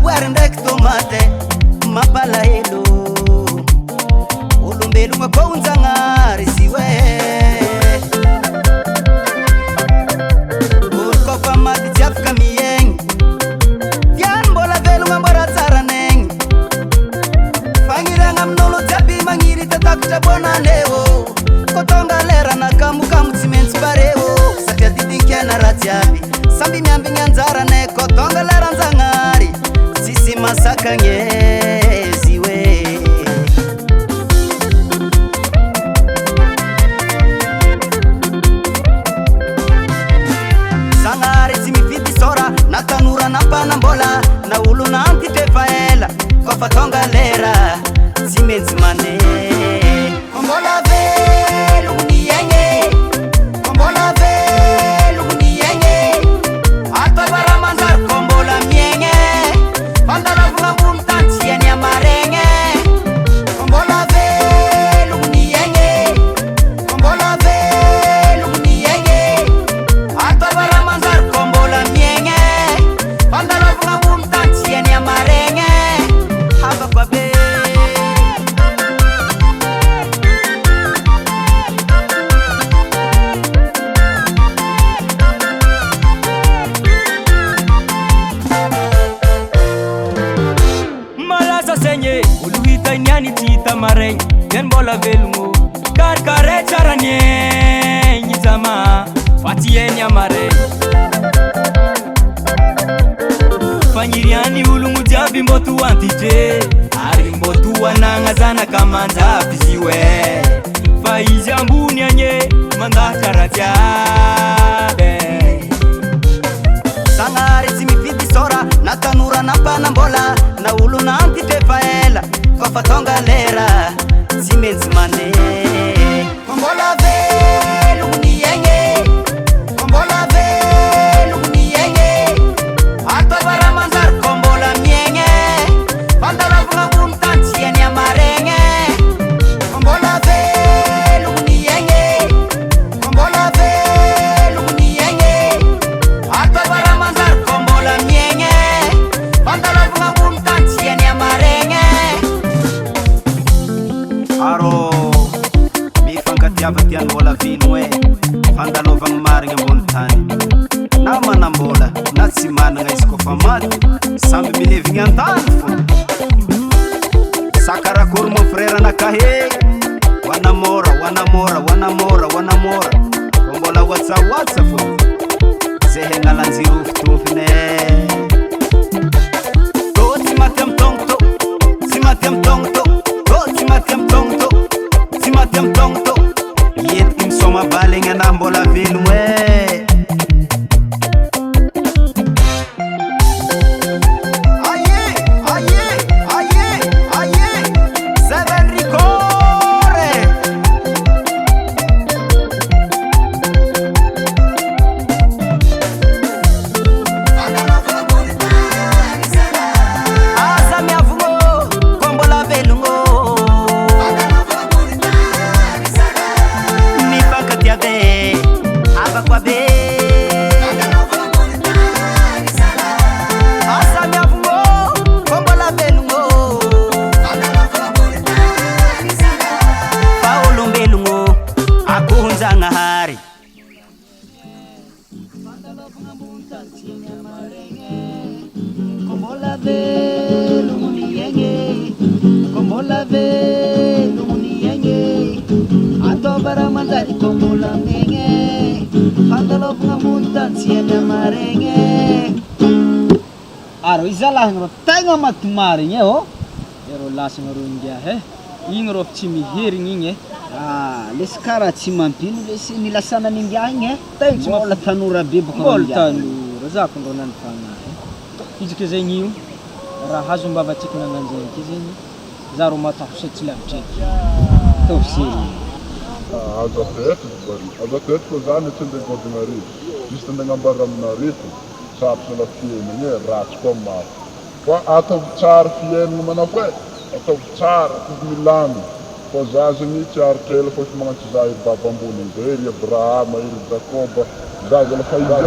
laboire ndraiky tomate mampalahelo olombelogna koa onjagnary sy hoe olo kofa maty tsy afaka miaigny tiany mbola velogna mbora tsara naigny fagniriagna amin'olo jiaby magniry tatakatra bonaneo ko tonga lera nakamokamo tsy maintsy pareo satria didinkiana raha jiaby samby miambigny anjaranay ko tonga lera anjagnary sisy masakagnezy hoe Zagnary tsy mividy sora na tanora na mpanambola na olo nantitry efa ela kofa tonga lera tsy maintsy mane mbola velogny iaigny mbola velogny iaigny atavara manjary ko mbola miaigny fandalavagna ambony tany tsy any amaregny mbola velogny iaigny mbola velogny iaigny atavara manjary ko mbola miaigny fandalavagna ambony tany tsy any amaregny havako abe Niani tita mareng yen bola velmo kar kare charanye ni zama fatien ya mareng fanyiriani ulungu jabi mbotu antije ari mbotu ananga zana kamanda fiziwe faizambuni anye manda karajabe Zagnary tsy mividy sora na tanora na mpanambola na olo nantitry efa ela kofa tonga lera tsy maintsy mane mbola velogny iaigny mbola velogny iaigny atavara manjary ko mbola miaigny fandalavagna ambony tany tsy any amaregny mbola velogny iaigny mbola velogny iaigny atavara manjary ko mbola miaigny fandalavagna ambony tany tsy any amaregny Aro mifankatiavatiany mbola vino hoe fandalovagny marigny ambony tany na manambola na tsy managna izy kofa maty samby milevigny antany fo sakarakory mon frère nakahe wanamora wanamora wanamora wanamora ko mbola watsawatsa fo zay hegnalanjiro fitofine to tsy maty amy tongto tsy maty amy tongto tsy maty amy tongto tsy maty amy tongto yetiky misoma balegny anah mbola velogno e Aro izalahy ro tegna maty marigny oh ero lasagna ro ingia igny ro tsy miherigny igny lesy karaha tsy mampino lesy nilasanany ingia igny tegna tsy mbola tanora be boko mbola tanora zako ro nanifagnahy izy zay io raha hazo mbavatsika nananjaiky zegny za ro matafo tsy lavitreky tofsely AZA ko zany tsy ndegodina reto izy tandangambara amina reto sapsana fiainagny ratsy koa mafy fa ataovy tsara fiainagny manako e ataovy tsara ataovy milamy fa za zany tsy aritrela fa tsy magnantsy za ry baba ambony zay ry Abrahama ry Jakoba za zany fa izay